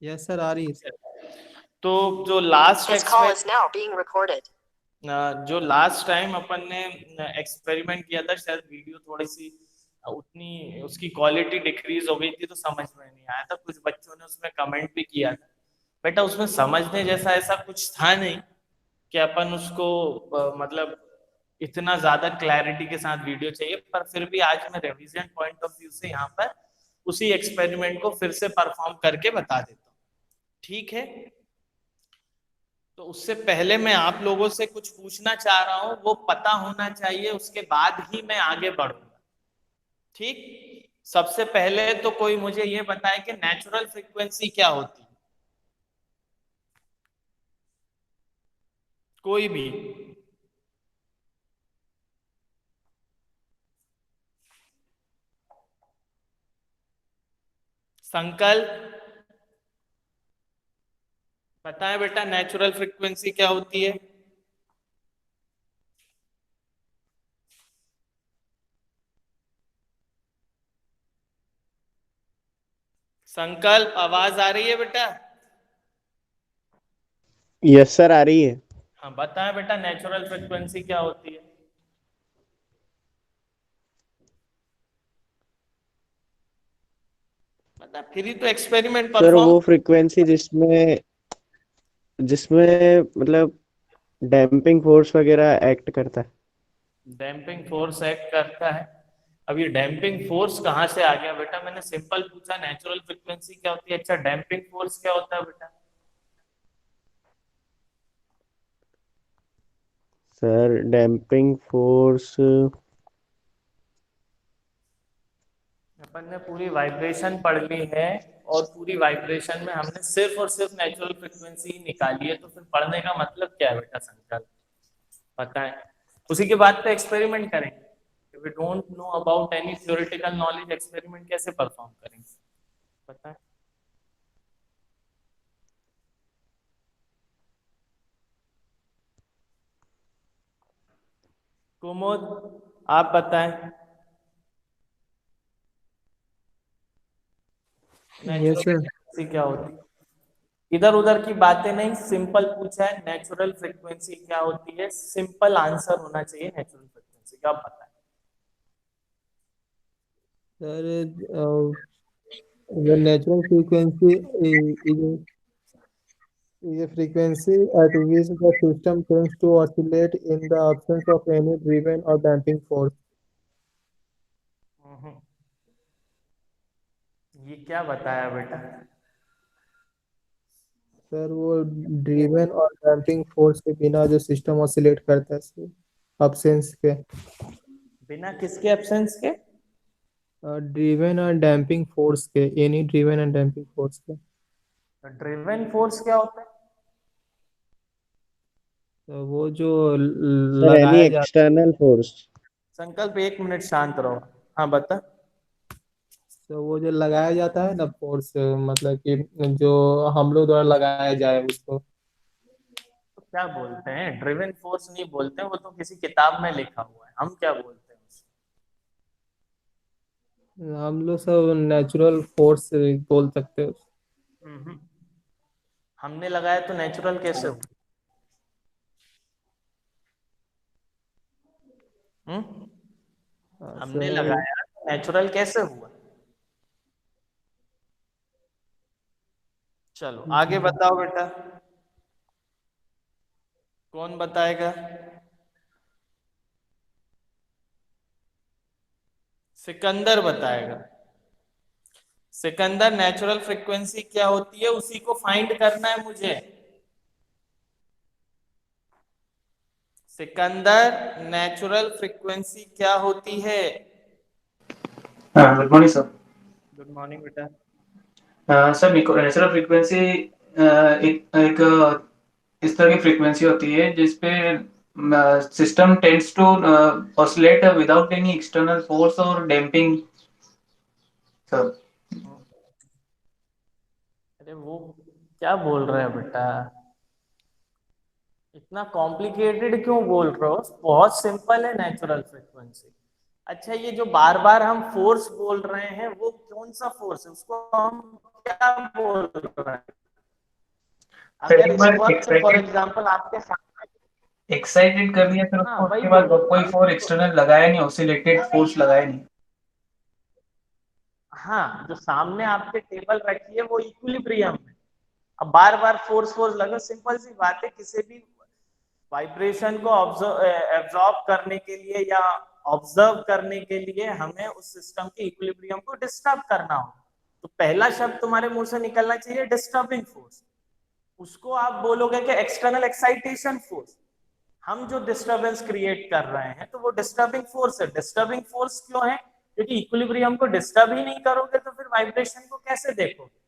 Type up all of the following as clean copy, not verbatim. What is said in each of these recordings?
Yes sir, आ रही है। तो जो last This call is now being recorded. जो लास्ट टाइम अपन ने एक्सपेरिमेंट किया था, शायद वीडियो थोड़ी सी उतनी उसकी क्वालिटी डिक्रीज हो गई थी, तो समझ में नहीं आया था। कुछ बच्चों ने उसमें कमेंट भी किया था। बेटा उसमें समझने जैसा ऐसा कुछ था नहीं कि अपन उसको मतलब इतना ज्यादा क्लैरिटी के साथ वीडियो चाहिए। पर फिर भी आज मैं रिवीजन पॉइंट ऑफ व्यू से यहाँ पर उसी एक्सपेरिमेंट को फिर से परफॉर्म करके बता देता हूँ, ठीक है? तो उससे पहले मैं आप लोगों से कुछ पूछना चाह रहा हूं, वो पता होना चाहिए, उसके बाद ही मैं आगे बढ़ूंगा, ठीक? सबसे पहले तो कोई मुझे ये बताए कि नेचुरल फ्रीक्वेंसी क्या होती है, कोई भी। संकल्प बताएं बेटा, नेचुरल फ्रीक्वेंसी क्या होती है? संकल्प आवाज आ रही है बेटा? यस सर, आ रही है। हाँ बताएं बेटा, नेचुरल फ्रीक्वेंसी क्या होती है? बता, फिर तो एक्सपेरिमेंट सर परफॉर्म। वो फ्रीक्वेंसी जिसमें जिसमें मतलब डैम्पिंग फोर्स वगैरह एक्ट करता है। डैम्पिंग फोर्स एक्ट करता है? अब ये डैम्पिंग फोर्स कहाँ से आ गया बेटा? मैंने सिंपल पूछा नेचुरल फ्रीक्वेंसी क्या होती है। अच्छा, डैम्पिंग फोर्स क्या होता है बेटा? सर डैम्पिंग फोर्स अपन ने पूरी वाइब्रेशन पढ़ ली है, और पूरी वाइब्रेशन में हमने सिर्फ और सिर्फ नेचुरल फ्रीक्वेंसी निकाली है, तो फिर पढ़ने का मतलब क्या है बेटा? संकल्प पता है, उसी के बाद पे एक्सपेरिमेंट करेंगे। We don't know about any theoretical knowledge, experiment कैसे परफॉर्म करेंगे? पता है? कुमुद आप बताएं, यस नेचुरल सर। फ्रीक्वेंसी क्या होती है? इधर उधर की बातें नहीं, सिंपल पूछा है नेचुरल फ्रीक्वेंसी क्या होती है, सिंपल आंसर होना चाहिए नेचुरल फ्रीक्वेंसी का, आप बताएं। Sir, the natural frequency is a frequency at which the system tends to oscillate in the absence of any driven or damping force. हम्म, ये क्या बताया बेटा? सर वो ड्रिवन और डैम्पिंग फोर्स के बिना जो सिस्टम ऑसिलेट करता है सर, अब्सेंस के। बिना किसके एब्सेंस के? ड्रिवन और डैम्पिंग फोर्स के, any driven and damping force के। ड्रिवन फोर्स क्या होता है? तो वो जो सर एनी लगाया जाता एक्सटर्नल फोर्स। संकल्प एक मिनट शांत रहो। हाँ बता। तो वो जो लगाया जाता है ना फोर्स, मतलब कि जो हम लोग द्वारा लगाया जाए उसको। तो क्या बोलते हैं? ड्रिवन फोर्स नहीं बोलते हैं, वो तो किसी किताब में लिखा हुआ है। हम क्या बोलते हैं उसको? हम लोग सब नेचुरल फोर्स बोल सकते हैं। हम्म, हमने लगाया तो नेचुरल कैसे हुआ? हम्म, हमने सर लगाया तो नेचुरल कैसे हुआ? चलो आगे बताओ बेटा, कौन बताएगा? सिकंदर बताएगा। सिकंदर, नेचुरल फ्रीक्वेंसी क्या होती है, उसी को फाइंड करना है मुझे। सिकंदर, नेचुरल फ्रीक्वेंसी क्या होती है? हाँ, good morning sir. Good morning बेटा। सर नेचुरल फ्रीक्वेंसी एक एक इस तरह की फ्रीक्वेंसी होती है जिसपे system tends to oscillate without any external force और डैम्पिंग। सर अरे वो क्या बोल रहे हैं बेटा? इतना कॉम्प्लिकेटेड क्यों बोल रहे हो? बहुत सिंपल है नेचुरल फ्रीक्वेंसी। अच्छा, ये जो बार बार हम फोर्स बोल रहे हैं, वो कौन सा फोर्स है? उसको हम क्या बोल रहा है? फिर अगर एक इस बार वक्त फॉर एक्साइटेड एग्जांपल आपके सामने, एक्साइटेड कर दिया, फिर हाँ उसको वही उसके बोल बाद रहा हूँ कोई ना, फोर्स एक्सटर्नल लगाया नहीं, ऑसिलेटेड फोर्स लगाया नहीं। हाँ जो सामने आपके टेबल रखी है वो इक्विलिब्रियम है। अब बार बार फोर्स फोर्स लगा, सिंपल सी बात है, किसी भी वाइब्रेशन को एब्जॉर्ब करने के लिए या ऑब्जर्व करने के लिए हमें उस सिस्टम के इक्विलिब्रियम को डिस्टर्ब करना हो, तो पहला शब्द तुम्हारे मुंह से निकलना चाहिए डिस्टर्बिंग फोर्स। उसको आप बोलोगे कि एक्सटर्नल एक्साइटेशन फोर्स। हम जो डिस्टरबेंस क्रिएट कर रहे हैं तो वो डिस्टर्बिंग फोर्स है। डिस्टर्बिंग फोर्स क्यों है? क्योंकि इक्विलिब्रियम को डिस्टर्ब ही नहीं करोगे तो फिर वाइब्रेशन को कैसे देखोगे?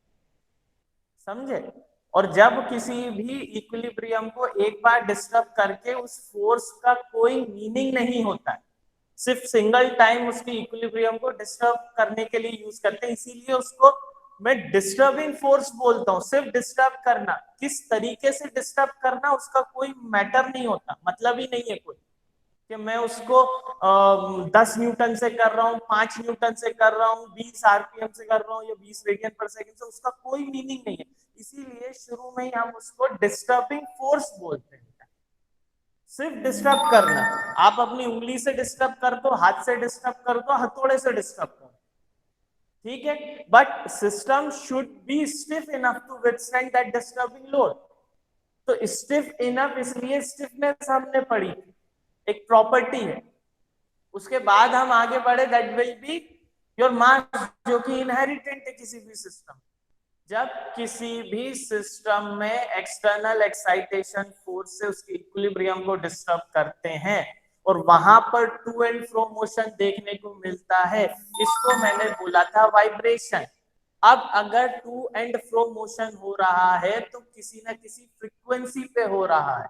समझे? और जब किसी भी इक्विलिब्रियम को एक बार डिस्टर्ब करके उस फोर्स का कोई मीनिंग नहीं होता है, सिर्फ सिंगल टाइम उसकी इक्विलिब्रियम को डिस्टर्ब करने के लिए यूज करते हैं, इसीलिए उसको मैं डिस्टर्बिंग फोर्स बोलता हूँ। सिर्फ डिस्टर्ब करना, किस तरीके से डिस्टर्ब करना उसका कोई मैटर नहीं होता, मतलब ही नहीं है कोई कि मैं उसको 10 न्यूटन से कर रहा हूँ, 5 न्यूटन से कर रहा हूँ, 20 आरपीएम से कर रहा हूँ या 20 रेडियन पर सेकेंड से, उसका कोई मीनिंग नहीं है। इसीलिए शुरू में ही हम उसको डिस्टर्बिंग फोर्स बोलते हैं। सिर्फ डिस्टर्ब करना, आप अपनी उंगली से डिस्टर्ब कर दो, हाथ से डिस्टर्ब कर दो, हथौड़े से डिस्टर्ब कर दो, ठीक है, but system should be stiff enough to withstand that disturbing load. तो स्टिफ इनफ, इसलिए स्टिफनेस हमने पढ़ी, एक प्रॉपर्टी है। उसके बाद हम आगे बढ़े, दैट विल बी योर मास, जो कि इनहेरिटेंट है किसी भी सिस्टम। जब किसी भी सिस्टम में एक्सटर्नल एक्साइटेशन फोर्स से उसके इक्विलिब्रियम को डिस्टर्ब करते हैं और वहां पर टू एंड फ्रो मोशन देखने को मिलता है, इसको मैंने बोला था वाइब्रेशन। अब अगर टू एंड फ्रो मोशन हो रहा है तो किसी ना किसी फ्रीक्वेंसी पे हो रहा है।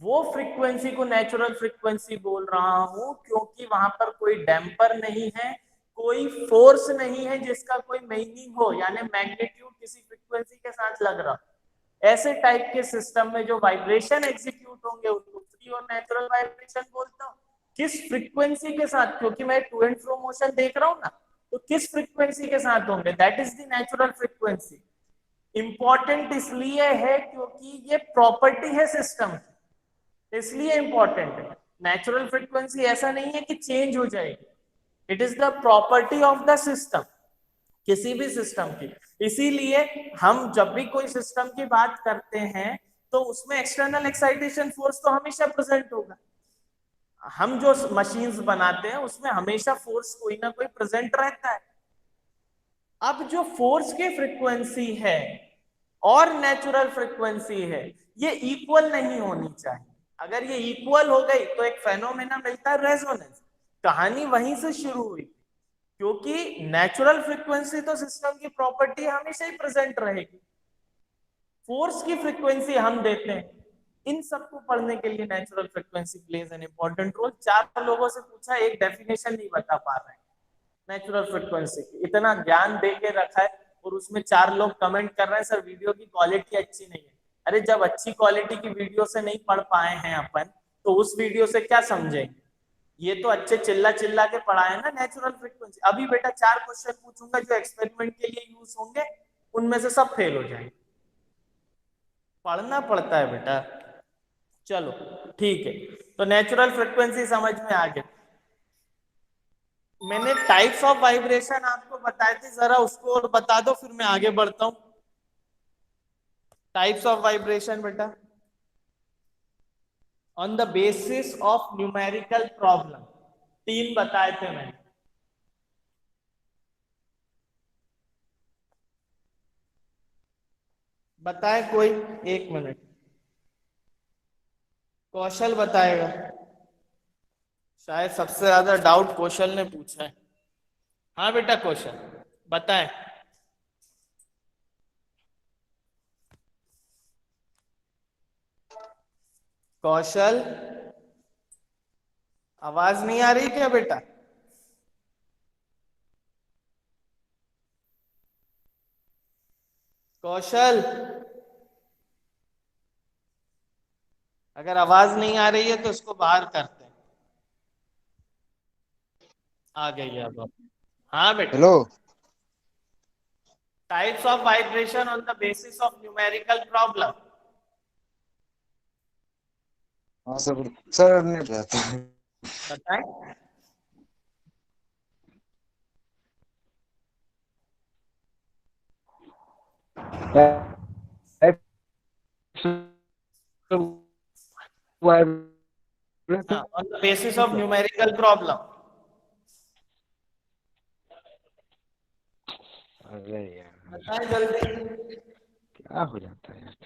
वो फ्रीक्वेंसी को नेचुरल फ्रीक्वेंसी बोल रहा हूं क्योंकि वहां पर कोई डैम्पर नहीं है, कोई फोर्स नहीं है जिसका कोई मीनिंग हो, यानी मैग्नीट्यूड किसी फ्रीक्वेंसी के साथ लग रहा। ऐसे टाइप के सिस्टम में जो वाइब्रेशन एग्जीक्यूट होंगे उनको फ्री और नेचुरल वाइब्रेशन बोलता हूँ। किस फ्रीक्वेंसी के साथ? क्योंकि मैं टू एंड फ्रो मोशन देख रहा हूँ ना, तो किस फ्रीक्वेंसी के साथ होंगे? That is the natural frequency. Important इसलिए है क्योंकि ये प्रॉपर्टी है सिस्टम की, इसलिए इंपॉर्टेंट है। नेचुरल फ्रीक्वेंसी ऐसा नहीं है कि चेंज हो जाएगी, it is the property of the system, किसी भी सिस्टम की। इसीलिए हम जब भी कोई सिस्टम की बात करते हैं तो उसमें एक्सटर्नल एक्साइटेशन फोर्स तो हमेशा प्रेजेंट होगा। हम जो मशीन्स बनाते हैं उसमें हमेशा फोर्स कोई ना कोई प्रेजेंट रहता है। अब जो फोर्स की फ्रीक्वेंसी है और नेचुरल फ्रीक्वेंसी है, ये इक्वल नहीं होनी चाहिए। अगर ये इक्वल हो गई तो एक फेनोमेना मिलता है रेजोनेंस। कहानी वहीं से शुरू हुई, क्योंकि नेचुरल फ्रीक्वेंसी तो सिस्टम की प्रॉपर्टी हमेशा ही प्रेजेंट रहेगी, फोर्स की फ्रीक्वेंसी हम देते हैं। इन सबको पढ़ने के लिए natural frequency plays an important role. 4 लोगों से पूछा, एक डेफिनेशन नहीं बता पा रहे हैं नेचुरल फ्रीक्वेंसी की। इतना ज्ञान दे के रखा है और उसमें 4 लोग कमेंट कर रहे हैं सर वीडियो की क्वालिटी अच्छी नहीं है। अरे जब अच्छी क्वालिटी की वीडियो से नहीं पढ़ पाए हैं अपन, तो उस वीडियो से क्या समझेंगे? ये तो अच्छे चिल्ला चिल्ला के पढ़ाए ना नेचुरल फ्रीक्वेंसी। अभी बेटा 4 क्वेश्चन पूछूंगा जो एक्सपेरिमेंट के लिए यूज होंगे, उनमें से सब फेल हो जाएंगे। पढ़ना पड़ता है बेटा। चलो ठीक है, तो नेचुरल फ्रीक्वेंसी समझ में आ गई। मैंने टाइप्स ऑफ वाइब्रेशन आपको बताए थे, जरा उसको और बता दो फिर मैं आगे बढ़ता हूं। टाइप्स ऑफ वाइब्रेशन बेटा, on the basis of numerical problem 3 बताए थे मैंने। बताए कोई? 1 मिनट, कौशल बताएगा। शायद सबसे ज्यादा डाउट कौशल ने पूछा है। हाँ बेटा कौशल बताए। कौशल आवाज नहीं आ रही क्या बेटा? कौशल, अगर आवाज नहीं आ रही है तो इसको बाहर करते हैं। आ गई है अब। हाँ बेटा। Hello. Types of vibration on the basis of numerical problem. हाँ सर, सर नहीं रहता है। बताएं। On the basis of numerical problem. अरे यार, बताएं जल्दी। क्या हो जाता है यार।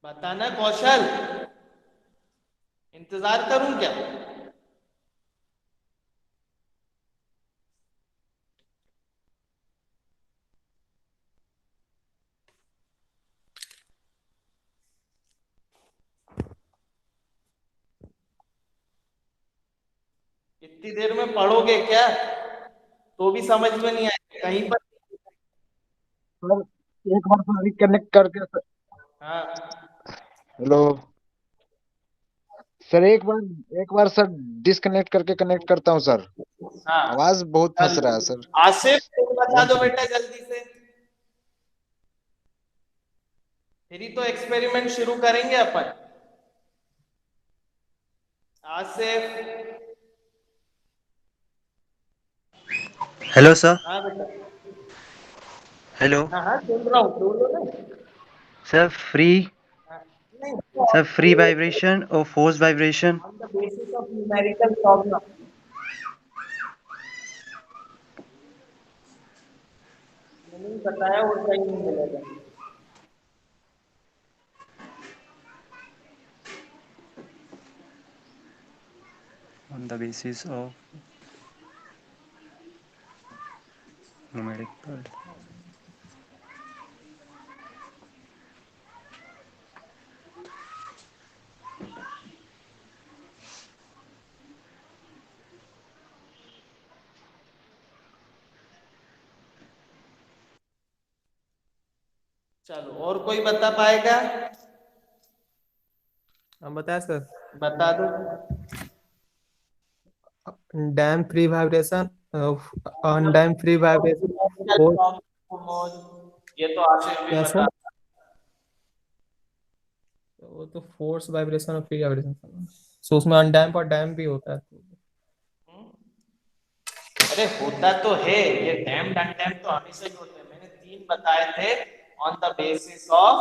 बताना कौशल, इंतजार करूं क्या? इतनी देर में पढ़ोगे क्या? तो भी समझ में नहीं आएगा कहीं पर। सर एक बार सर रिकनेक्ट करके सर। हाँ हेलो सर, एक बार सर डिस्कनेक्ट करके कनेक्ट करता हूँ सर। हाँ। आवाज बहुत फंस रहा है चल, सर। आसिफ तुम बता दो 1 बेटा जल्दी से, फिर ही तो एक्सपेरिमेंट शुरू करेंगे अपन। आसिफ। Hello sir. हाँ बेटा। हेलो हाँ हाँ सुन रहा हूँ, बोलो ना। सर। हाँ, नहीं, सर फ्री वाइब्रेशन और force vibration. on the basis of numerical problem। मैंने नहीं बताया वो सही नहीं मिलेगा। On the basis of numerical. चलो और कोई बता पाएगा? हम बताए सर। बता दो। Damped free vibration, undamped free vibration, force. ये तो आसिफ भी क्या बता। सर? वो तो फोर्स वाइब्रेशन और फ्री वाइब्रेशन, सो उसमें अनडैम्प और डैम भी होता है। अरे होता तो है, ये डैम अनडैम तो हमेशा ही होते हैं। मैंने 3 बताए थे on the basis of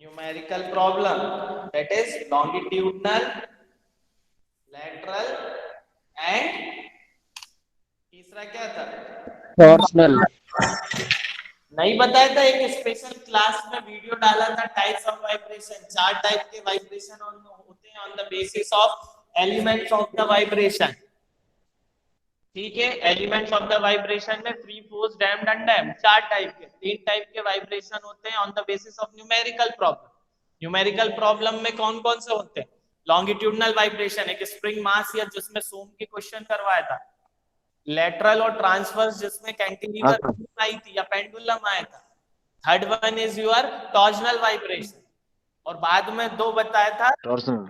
numerical problem, that is longitudinal, lateral and तीसरा क्या था? टॉर्सनल। नहीं बताया था, एक स्पेशल क्लास में वीडियो डाला था टाइप्स ऑफ वाइब्रेशन। 4 टाइप के वाइब्रेशन होते हैं on the basis of elements of the vibration. ठीक है, एलिमेंट्स ऑफ द वाइब्रेशन में free, force, damped, undamped 4 type के, 3 टाइप के वाइब्रेशन होते हैं on the basis of numerical problem. Numerical problem में कौन कौन से होते हैं? लॉन्गिट्यूडनल वाइब्रेशन, एक स्प्रिंग मास या जिसमें सोम की क्वेश्चन करवाया था। लेटरल और ट्रांसवर्स, जिसमें हाँ कैंटिलीवर सर। आई थी या पेंडुलम आया था। Third one is your torsional vibration. और बाद में 2 बताया था टॉर्सनल।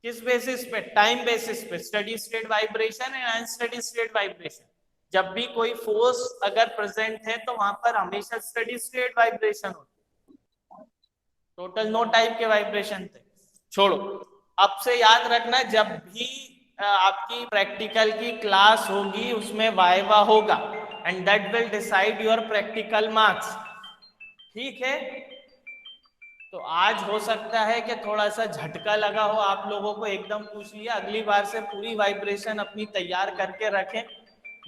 किस बेसिस पे? टाइम बेसिस पे, steady state vibration and unsteady state vibration. जब भी कोई फोर्स अगर प्रेजेंट है तो वहां पर हमेशा स्टडी स्टेट वाइब्रेशन होती है। टोटल 9 टाइप के वाइब्रेशन थे। छोड़ो, अब से याद रखना, जब भी आपकी प्रैक्टिकल की क्लास होगी उसमें वाइवा होगा and that will decide your practical marks. ठीक है, तो आज हो सकता है कि थोड़ा सा झटका लगा हो आप लोगों को, एकदम पूछ लिया। अगली बार से पूरी वाइब्रेशन अपनी तैयार करके रखें।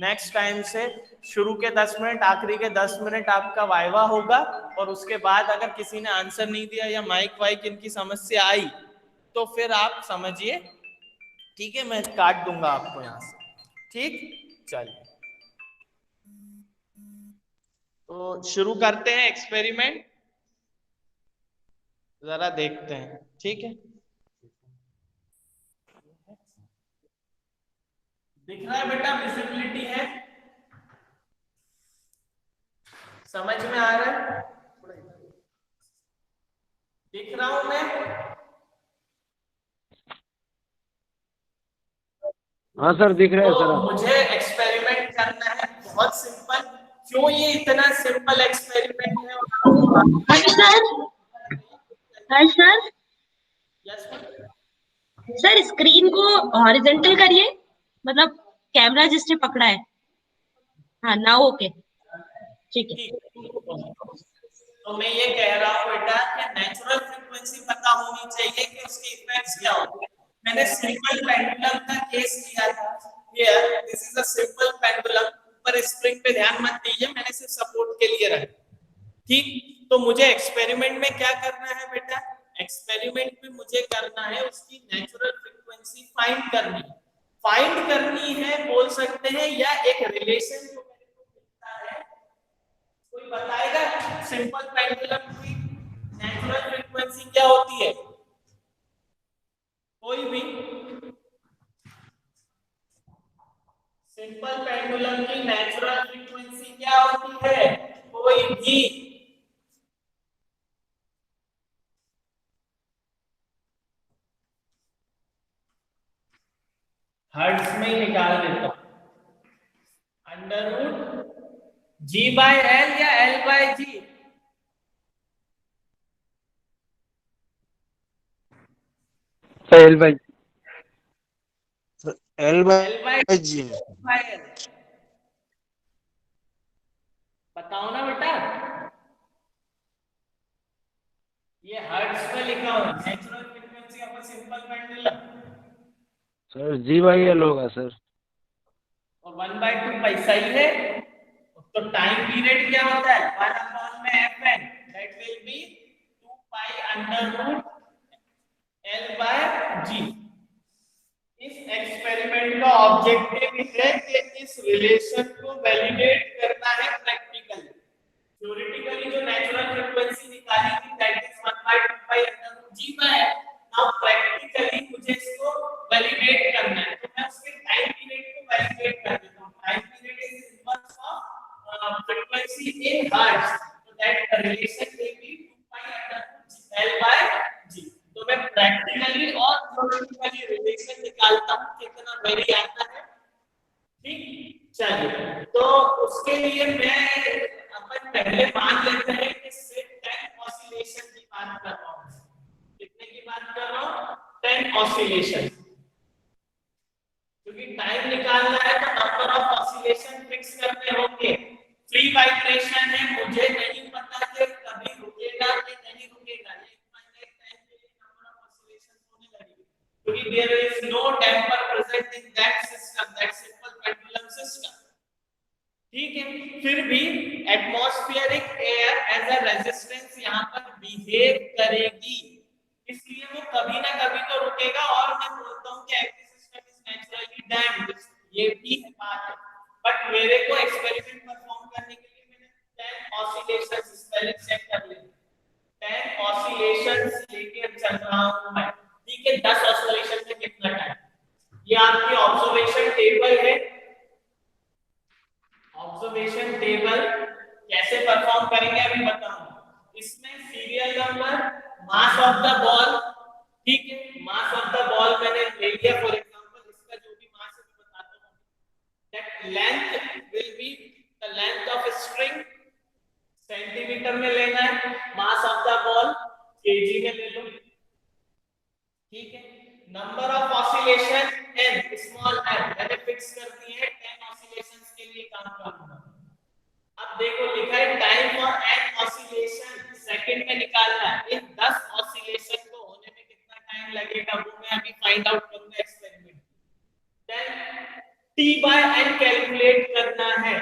नेक्स्ट टाइम से शुरू के 10 मिनट, आखिरी के 10 मिनट आपका वाइवा होगा, और उसके बाद अगर किसी ने आंसर नहीं दिया या माइक वाइक इनकी समस्या आई तो फिर आप समझिए। ठीक है, मैं काट दूंगा आपको यहां से। ठीक, चलिए तो शुरू करते हैं एक्सपेरिमेंट, जरा देखते हैं। ठीक है, दिख रहा है बेटा? विजिबिलिटी है? समझ में आ रहा है? दिख रहा हूं मैं? हाँ सर, दिख रहे हैं तो सर आप। मुझे एक्सपेरिमेंट करना है, बहुत सिंपल। क्यों ये इतना सिंपल एक्सपेरिमेंट है? हर्ष सर, हर्ष सर, यस सर स्क्रीन को हॉरिजेंटल करिए, मतलब कैमरा जिसने पकड़ा है। हाँ नाउ ओके, ठीक है। तो मैं ये कह रहा हूँ बेटा कि नेचुरल फ्रीक्वेंसी पता होनी चाहिए कि उसके इफेक्ट्स क्या होते हैं। मैंने सिंपल पेंडुलम का केस लिया था। Here this is a simple pendulum. ऊपर स्प्रिंग पे ध्यान मत दीजिए, मैंने सिर्फ सपोर्ट के लिए रखा। ठीक, तो मुझे एक्सपेरिमेंट में क्या करना है बेटा? एक्सपेरिमेंट में मुझे करना है उसकी नेचुरल फ्रीक्वेंसी फाइंड करनी है। फाइंड करनी है बोल सकते हैं, या एक रिलेशन जो मेरे को मिलता है, कोई बताएगा सिंपल पेंडुलम की नेचुरल फ्रीक्वेंसी क्या होती है? कोई भी? सिंपल पेंडुलम की नेचुरल फ्रीक्वेंसी क्या होती है? कोई भी? हर्ट्ज में ही निकाल देता हूं। Under root g by l या l by g? L by l by g. L. बताओ ना बेटा, ये हर्ट्ज में लिखा हुआ natural frequency of a simple pendulum. Sir g by l होगा सर। और 1/2 पैसा ही है। तो टाइम पीरियड क्या होता है? 1 में fn, that will be 2 pi under root l by g. इस एक्सपेरिमेंट का ऑब्जेक्टिव है कि इस रिलेशन को वैलिडेट करना है प्रैक्टिकली। थ्योरेटिकली जो नेचुरल फ्रीक्वेंसी निकाली थी that is 1/2 pi under root g by. Now practically मुझे इसको वैलिडेट करना है, तो मैं उसके टाइम पीरियड को वैलिडेट कर देता हूं। Time period is inverse of frequency in hertz, so that the relation will be 2 pi under root L by G। तो मैं प्रैक्टिकली और थ्योरेटिकली रिलेशन निकालता हूं, कितना वेरी आता है। ठीक, चलिए तो उसके लिए मैं अपन पहले मान लेते हैं कि सिर्फ 10 ऑसिलेशन की बात कर रहा हूं। कितने की बात कर रहा हूं? 10 ऑसिलेशन। क्योंकि टाइम निकालना है तो नंबर ऑफ ऑसिलेशन फिक्स करने होंगे। फ्री वाइब्रेशन है, मुझे नहीं पता कि कभी रुकेगा कि नहीं रुकेगा। ये फाइनाइट टाइम के लिए नंबर ऑफ ऑसिलेशन होने लगेगी, क्योंकि there is no damper present in that system, that simple pendulum system. ठीक है, फिर भी atmospheric air as a resistance यहां पर बिहेव करेगी, इसलिए वो कभी ना कभी तो रुकेगा। और मैं बोलता हूं कि every system is naturally damped, ये भी बात है। बट मेरे को एक्सपेरिमेंट परफॉर्म करने के लिए मैंने 10 ऑसिलेशंस पहले चेक कर लिए। 10 ऑसिलेशंस लेके चल रहा हूं मैं। ठीक है, 10 ऑसिलेशन में कितना टाइम? ये आपकी ऑब्जर्वेशन टेबल है। ऑब्जर्वेशन टेबल कैसे परफॉर्म करेंगे अभी बताऊंगा। इसमें serial number, mass of the ball. ठीक है, मास ऑफ द बॉल मैंने ले लिया फॉर एग्जांपल, इसका जो भी मास है मैं बताता हूं। That length will be the length of string, centimetre में लेना है। Mass of the ball KG में ले लो। ठीक है, number of oscillation n, small n मैंने फिक्स कर दी है। 10 ऑसिलेशंस के लिए काम करूंगा। अब देखो लिखा है time for n oscillation second में निकालना है। इन 10 ऑसिलेशन को होने में कितना टाइम लगेगा वो मैं अभी फाइंड आउट करूंगा experiment. Then t by n calculate करना है।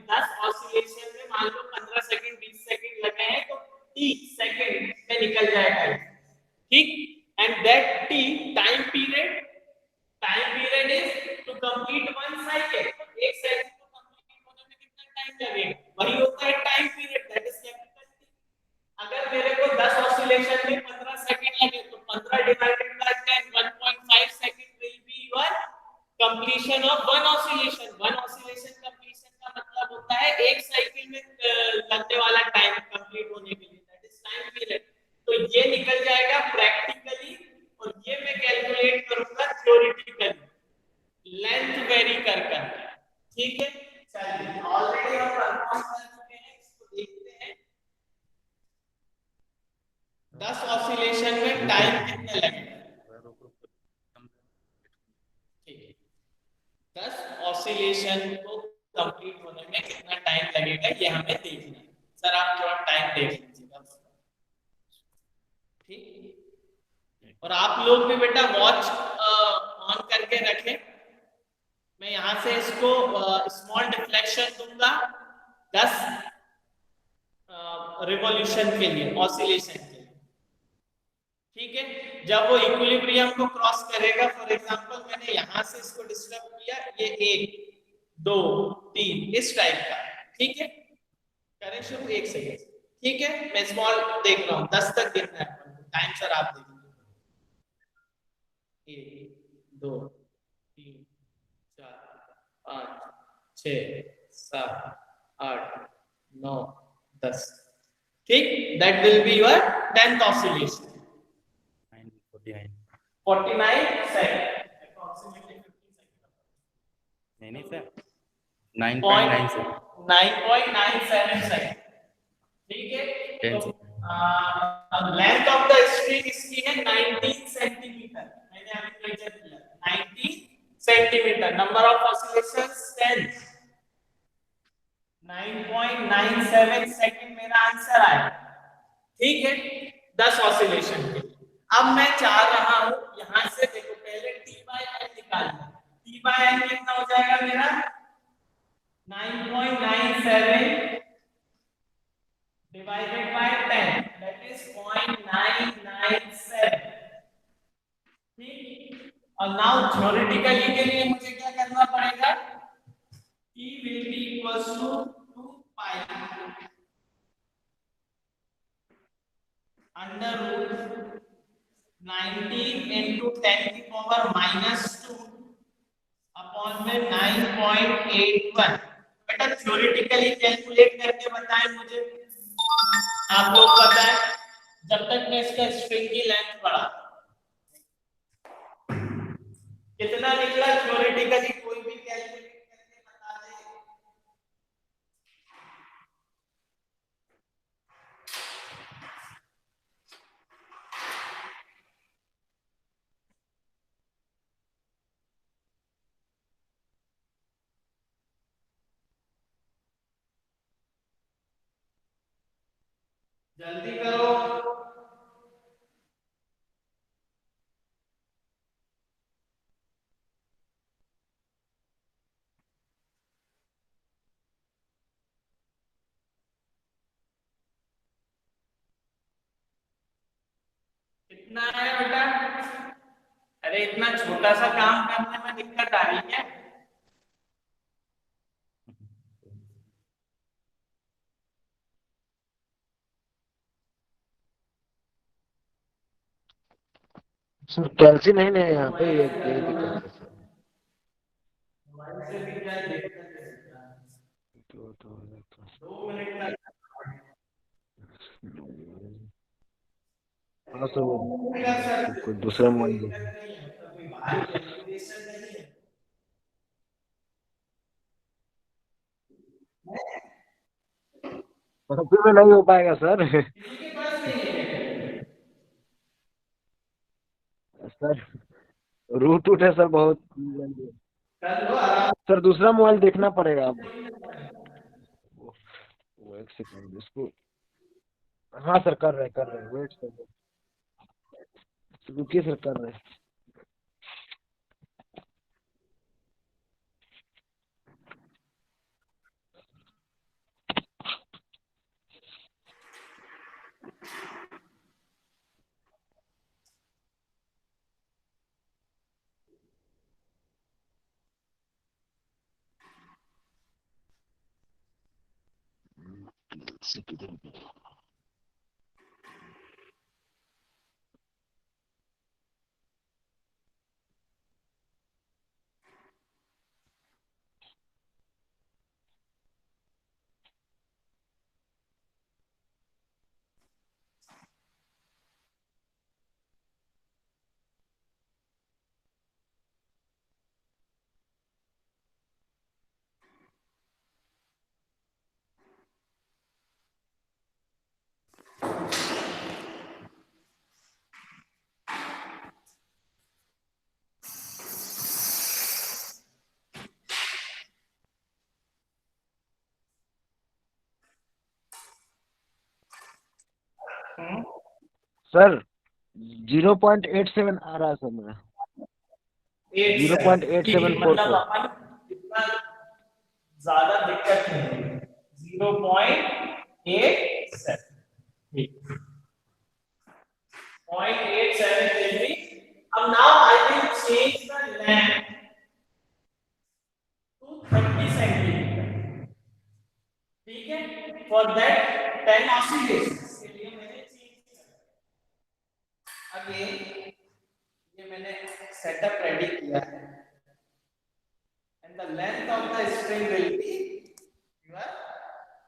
10 ऑसिलेशन में मान लो 15 सेकंड 20 सेकंड लगे हैं, तो t सेकंड में निकल जाएगा। ठीक, and that t time period is to complete one cycle। एक साइकिल को कंप्लीट होने में कितना टाइम लगेगा, वही होता है time period, that is capital T। अगर मेरे को 10 ऑसिलेशन में 15 सेकंड लगे तो 15 divided by 10, 1.5 second will be your completion of one oscillation. One oscillation completion का मतलब होता है एक साइकिल में लगने ये निकल जाएगा प्रैक्टिकली और ये मैं कैलकुलेट करूंगा थ्योरेटिकली, लेंथ वेरी कर करके। ठीक है, चलिए ऑलरेडी हम परफॉर्म कर चुके हैं, इसको देखते हैं। 10 ऑसिलेशन में टाइम कितना लगेगा? ठीक है, 10 ऑसिलेशन को कंप्लीट होने में कितना टाइम लगेगा ये हमें देखना है। सर आप थोड़ा टाइम देख लीजिएगा, ठीक। और आप लोग भी बेटा वॉच ऑन करके रखें। मैं यहां से इसको स्मॉल डिफ्लेक्शन दूंगा 10 रिवॉल्यूशन के लिए, ऑसिलेशन के लिए। ठीक है, जब वो इक्विलिब्रियम को क्रॉस करेगा, फॉर एग्जांपल मैंने यहां से इसको डिस्टर्ब किया, ये 1 2 3 इस टाइप का। ठीक है, करें शुरू 1 सेकेंड। ठीक है, मैं स्मॉल देख रहा हूं, 10 तक गिनना है टाइम। सर आप देखिए 1 2 3 4 5 6 7 8 9 10। ठीक, that will be your 10th oscillation. 49 second, approximately 50 second. नहीं सर, 9.97 9.97 सेकंड। ठीक है, 10 तो लेंथ ऑफ द स्ट्रिंग इसकी है 19 सेंटीमीटर। मैंने अभी मेजर किया 19 centimetre. Number of oscillations 10। 9.97 second मेरा आंसर आया। ठीक है, 10 ऑसिलेशन के। अब मैं चाह रहा हूं यहां से, देखो पहले T/N निकालना। T/N कितना हो जाएगा मेरा? 9.97 divided by 10, that is 0.997। ठीक, और नाउ थ्योरेटिकली के लिए मुझे क्या करना पड़ेगा? T will be equals to 2 pi under root 19 into 10 की पावर -2 अपॉन में 9.81। बेटा थ्योरेटिकली कैलकुलेट करके बताएं मुझे, आप लोग बताएं जब तक मैं इसका स्ट्रिंग की लेंथ बढ़ा। कितना निकला थ्योरेटिकली? कोई भी कैलकुलेट करके बता दे। जल्दी करो। कितना है बेटा? अरे इतना छोटा सा काम करने में दिक्कत आ रही है? सर कैल्सी नहीं है यहाँ पे, ये यही दिक्कत है सर। मोबाइल से भी क्या दिक्कत है? तो 2 मिनट तक हाँ सर, वो कर सकते कोई हो, दूसरा कोई मोबाइल दिक्कत नहीं है, तो कोई भारी कैलकुलेशन नहीं है। फिर में नहीं हो पाएगा सर। किसी के पास नहीं है? सर रूट है सर बहुत। कर लो आराम। सर दूसरा मोबाइल देखना पड़ेगा अब। वो 1 सेकंड इसको। हाँ सर कर रहे वेट सर, रुकिए सर कर रहे। सर 0.87 आ रहा है सर मेरा 0.874 मतलब अपन इतना ज्यादा दिक्कत नहीं है 0.87 0.87 degree. Now I will change the length to 30 centimeter. ठीक है? For that 10 oscillations के लिए मैंने चेंज किया. Again ये मैंने सेटअप रेडी किया है. And the length of the string will be your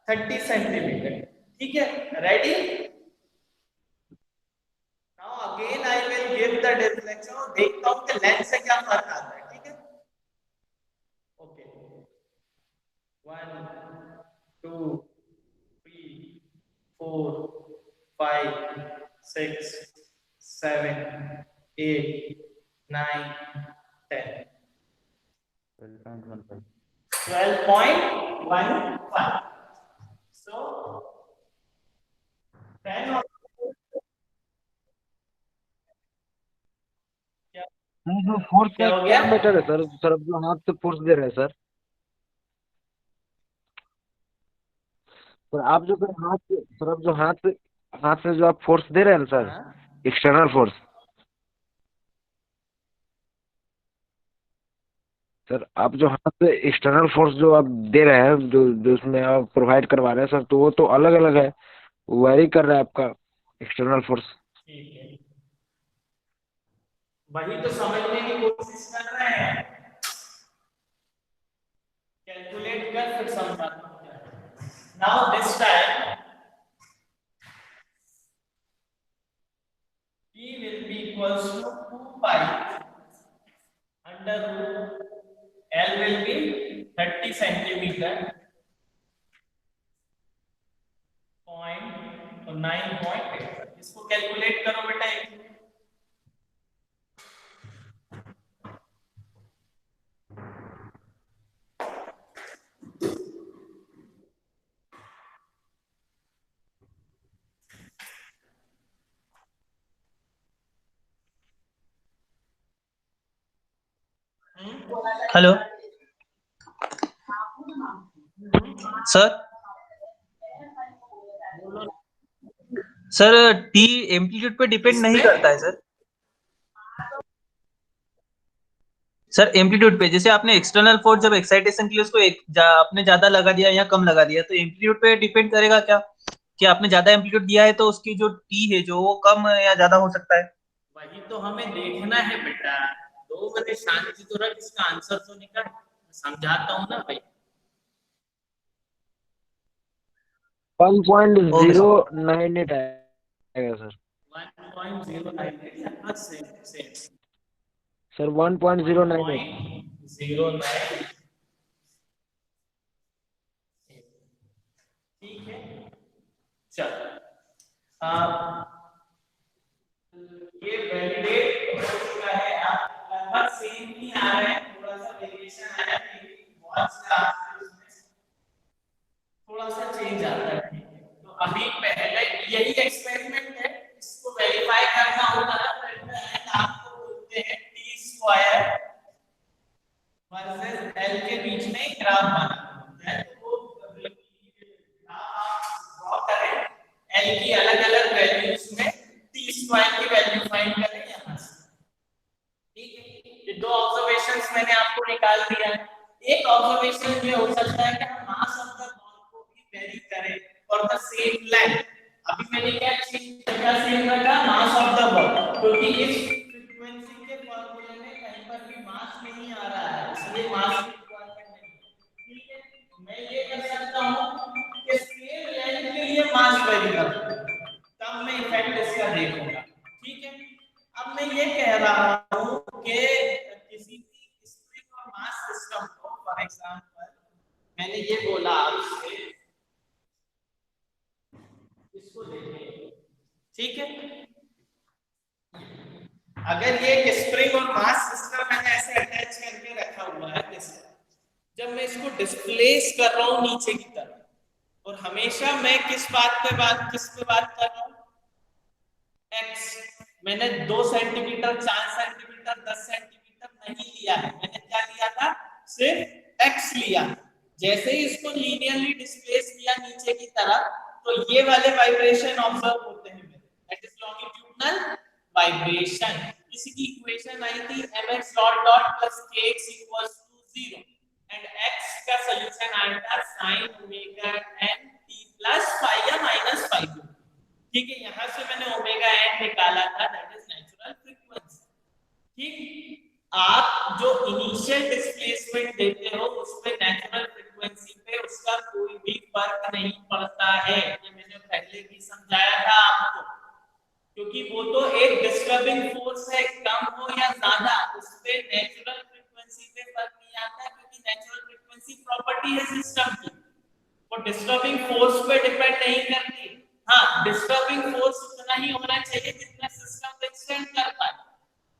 30 centimeter. ठीक है? Ready? Now again I will give the deflection और देखता हूँ कि लेंथ से क्या फर्क आता है. ठीक है? Okay. 1, 2, 3, 4, 5, 6, 7, 8, 9, 10. 12.15. So 10 of नहीं सर फोर्स क्या का हो क्या गया? मैटर है सर सर अब जो हाथ से फोर्स दे रहे हैं सर आप जो सर हाथ से सर अब जो हाथ से जो आप फोर्स दे रहे हैं ना सर एक्सटर्नल फोर्स सर आप जो हाथ से एक्सटर्नल फोर्स जो आप दे रहे हैं जो जो उसमें आप प्रोवाइड करवा रहे हैं सर तो वो तो अलग अलग है वैरी कर रहा है आपका एक्सटर्नल फोर्स ठीक है वही तो समझने की कोशिश कर रहे हैं कैलकुलेट कर फिर समझाता हूं क्या now this time P will be equals to 2 pi under root L will be 30 centimeter point 9.8 इसको कैलकुलेट करो बेटा एक हेलो सर टी एम्पलीट्यूड पे डिपेंड नहीं करता है सर एम्पलीट्यूड पे जैसे आपने एक्सटर्नल फोर्स जब एक्साइटेशन के लिए उसको आपने ज्यादा लगा दिया या कम लगा दिया तो एम्पलीट्यूड पे डिपेंड करेगा क्या कि आपने ज्यादा एम्पलीट्यूड दिया है तो उसकी जो टी है जो वो कम या ज्यादा हो सकता है वही तो हमें देखना है बेटा 2 बजे शांति तो रख इसका आंसर तो निकाल समझाता हूँ ना भाई 1.098 आएगा सर 1.098 सेम सर 1.098 ठीक है चल ये वैलिडेट हो चुका है आप लगभग सेम ही आ रहे हैं थोड़ा सा वेरिएशन आया है बहुत सा थोड़ा सा चेंज आता है तो अभी पहले यही एक्सपेरिमेंट है इसको वेरीफाई करना होता है आपको बोलते हैं टी स्क्वायर वर्सेस एल के बीच में ग्राफ बनाना है तो वो ग्राफ आप ड्रॉ करें एल की अलग-अलग वैल्यूज में टी स्क्वायर की वैल्यू फाइंड करें यहां से ठीक है ये दो ऑब्जर्वेशंस मैंने आपको निकाल दिया है एक ऑब्जर्वेशन ये हो सकता है कि हम मास ऑफ द बॉल को भी वेरी करें फॉर द सेम लेंथ अभी मैंने क्या सेम रखा मास ऑफ द बॉल क्योंकि इस फ्रीक्वेंसी के फार्मूले में कहीं पर भी मास नहीं आ रहा है इसलिए मास की रिक्वायरमेंट नहीं ठीक है मैं ये कर सकता हूं कि सेम लेंथ के लिए मास वेरी कर तब मैं इफेक्ट इसका देखूंगा ठीक है अब मैं ये कह रहा हूं कि किसी भी स्प्रिंग और मास सिस्टम को फॉर एग्जांपल मैंने ये बोला आपसे इसको देखें ठीक है अगर ये एक स्प्रिंग और मास सिस्टम मैंने ऐसे अटैच करके रखा हुआ है जब मैं इसको डिस्प्लेस कर रहा हूं नीचे की तरफ और हमेशा मैं किस पे बात कर रहा हूं मैंने 2 सेंटीमीटर, 4 सेंटीमीटर, 10 सेंटीमीटर नहीं लिया है, मैंने क्या लिया था, सिर्फ x लिया। जैसे ही इसको लीनियरली डिस्प्लेस किया नीचे की तरफ, तो ये वाले वाइब्रेशन ऑब्जर्व होते हैं, दैट इज लॉन्गिट्यूडनल वाइब्रेशन। इसकी इक्वेशन आई थी mx dot dot plus kx equals to 0 and x का सॉल्यूशन आया था sin omega n t plus phi या माइनस फाई। ठीक है, यहां से मैंने ओमेगा n निकाला था, दैट इज नेचुरल फ्रीक्वेंसी। ठीक, आप जो इनिशियल डिस्प्लेसमेंट देते हो उस पे नेचुरल फ्रीक्वेंसी पे उसका कोई भी फर्क नहीं पड़ता है, ये मैंने पहले भी समझाया था आपको, क्योंकि वो तो एक डिस्टर्बिंग फोर्स है, कम हो या ज्यादा उस पे नेचुरल फ्रीक्वेंसी पे फर्क नहीं आता, क्योंकि नेचुरल फ्रीक्वेंसी प्रॉपर्टी है सिस्टम की, वो डिस्टर्बिंग फोर्स पे डिपेंड नहीं करती। हाँ, डिस्टर्बिंग फोर्स उतना ही होना चाहिए जितना सिस्टम एक्सटेंड कर पाए।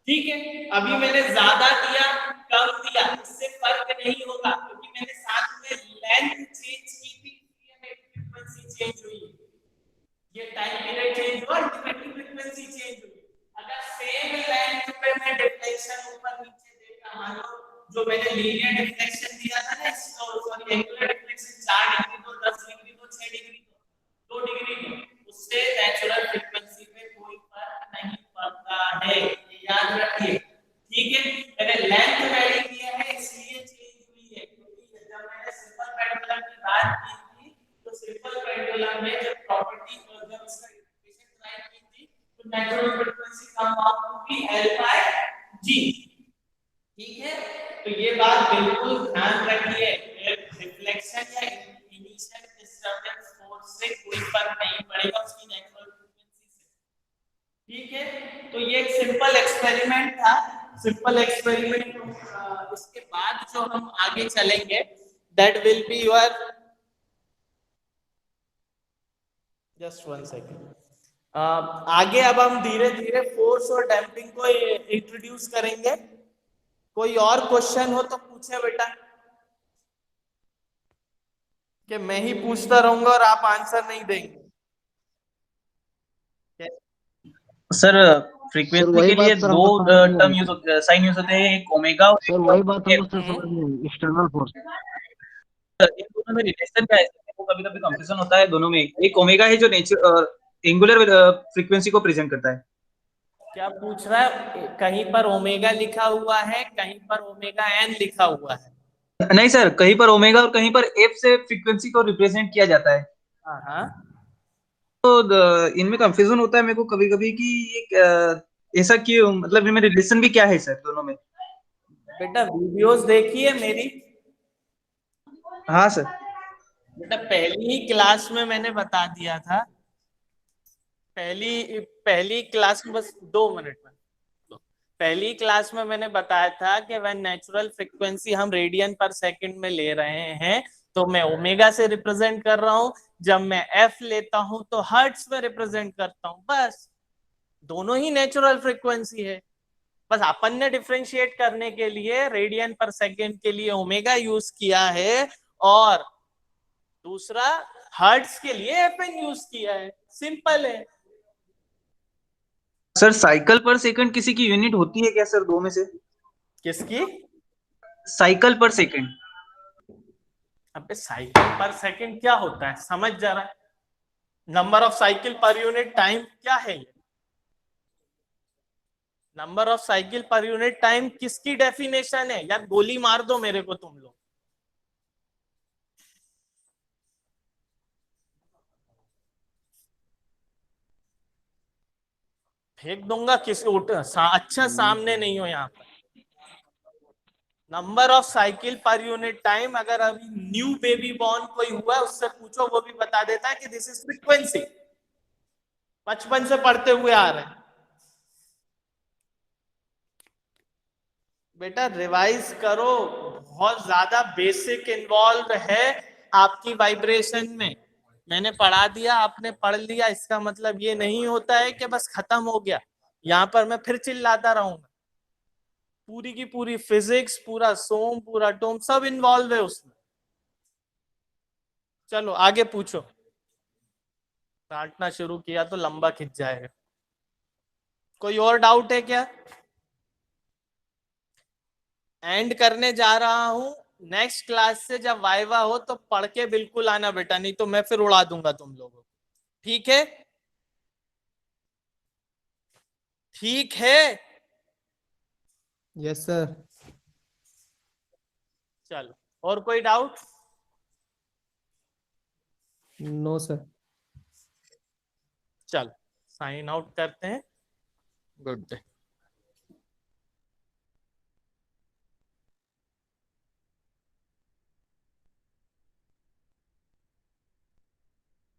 ठीक है, अभी मैंने ज्यादा दिया कम दिया इससे फर्क नहीं होगा, क्योंकि मैंने साथ में लेंथ चेंज की थी, इसलिए फ्रीक्वेंसी चेंज हुई, ये टाइम पीरियड चेंज हुआ, अल्टीमेटली फ्रीक्वेंसी चेंज हुई। अगर सेम लेंथ पे मैं डिफ्लेक्शन ऊपर नीचे देता, मान लो जो मैंने लीनियर डिफ्लेक्शन दिया था ना, सॉरी एंगुलर डिफ्लेक्शन 4 डिग्री दो, 10 डिग्री दो, 6 डिग्री दो, 2 डिग्री दो, उससे नेचुरल फ्रीक्वेंसी पे कोई फर्क नहीं पड़ता है, याद रखिए। ठीक है, मैंने लेंथ वैरी किया है इसलिए चेंज हुई है, क्योंकि जब मैंने सिंपल पेंडुलम की बात की थी तो सिंपल पेंडुलम में जब प्रॉपर्टी जब इसका इक्वेशन ट्राई की थी तो natural frequency come out to be L by G। ठीक है, तो ये बात बिल्कुल ध्यान रखिए, रिफ्लेक्शन या इनिशियल डिस्टरबेंस फोर्स से कोई फर्क नहीं पड़ेगा उसकी नेचुरल फ्रीक्वेंसी से। ठीक है, तो ये एक सिंपल एक्सपेरिमेंट था, सिंपल एक्सपेरिमेंट। इसके बाद जो हम आगे चलेंगे that will be your, just 1 second, आगे अब हम धीरे धीरे फोर्स और डैम्पिंग को इंट्रोड्यूस करेंगे। कोई और क्वेश्चन हो तो पूछे बेटा, कि मैं ही पूछता रहूंगा और आप आंसर नहीं देंगे। सर फ्रीक्वेंसी के लिए दो टर्म यूज होते, साइन यूज होते हैं, एक ओमेगा और सर वही बात हमको सर समझ नहीं, एक्सटर्नल फोर्स। इन दोनों में रिलेशन क्या है? वो कभी कभी कंफ्यूजन होता है दोनों में। एक ओमेगा है जो नेचर एंगुलर फ्रीक्वेंसी को प्रेजेंट करता है। क्या पूछ रहा है? कहीं पर ओमेगा लिखा हुआ है, कहीं पर ओमेगा एन लिखा हुआ है। नहीं सर, कहीं पर ओमेगा और कहीं पर एफ से फ्रीक्वेंसी को रिप्रेजेंट किया जाता है। हाँ, तो इनमें कंफ्यूजन होता है मेरे को कभी कभी कि ऐसा क्यों, मतलब इनमें रिलेशन भी क्या है सर दोनों में? बेटा वीडियोस देखिए मेरी। हाँ सर। बेटा पहली ही क्लास में मैंने बता दिया था, पहली क्लास में, बस 2 मिनट में, पहली क्लास में मैंने बताया था कि वह नेचुरल फ्रीक्वेंसी हम रेडियन पर सेकंड में ले रहे हैं तो मैं ओमेगा से रिप्रेजेंट कर रहा हूं, जब मैं एफ लेता हूं तो हर्ट्ज में रिप्रेजेंट करता हूं, बस दोनों ही नेचुरल फ्रीक्वेंसी है। बस अपन ने डिफरेंशिएट करने के लिए रेडियन पर सेकंड के लिए ओमेगा यूज किया है और दूसरा हर्ट्ज के लिए एफएन यूज किया है, सिंपल है। सर साइकिल पर सेकंड किसी की यूनिट होती है क्या सर, दो में से? किसकी? साइकिल पर सेकंड। अबे साइकिल पर सेकंड क्या होता है समझ जरा, number of cycle per unit time क्या है ये? Number of cycle per unit time किसकी डेफिनेशन है यार? गोली मार दो मेरे को तुम लोग। फेंक दूंगा किसी अच्छा सामने नहीं हो यहाँ पर। Number of cycle per unit time, अगर अभी न्यू बेबी बॉर्न कोई हुआ है उससे पूछो, वो भी बता देता है कि दिस इज फ्रीक्वेंसी, बचपन से पढ़ते हुए आ रहे हैं। बेटा रिवाइज करो, बहुत ज्यादा बेसिक इन्वॉल्व है आपकी वाइब्रेशन में। मैंने पढ़ा दिया, आपने पढ़ लिया, इसका मतलब ये नहीं होता है कि बस खत्म हो गया। यहाँ पर मैं फिर चिल्लाता रहूंगा, पूरी की पूरी फिजिक्स, पूरा सोम, पूरा टोम सब इन्वॉल्व है उसमें। चलो आगे पूछो, काटना शुरू किया तो लंबा खिंच जाएगा। कोई और डाउट है क्या? एंड करने जा रहा हूं। नेक्स्ट क्लास से जब वाइवा हो तो पढ़ के बिल्कुल आना बेटा, नहीं तो मैं फिर उड़ा दूंगा तुम लोगों को। ठीक है? ठीक है। Yes sir. चलो, और कोई डाउट? No sir. चलो साइन आउट करते हैं। Good day.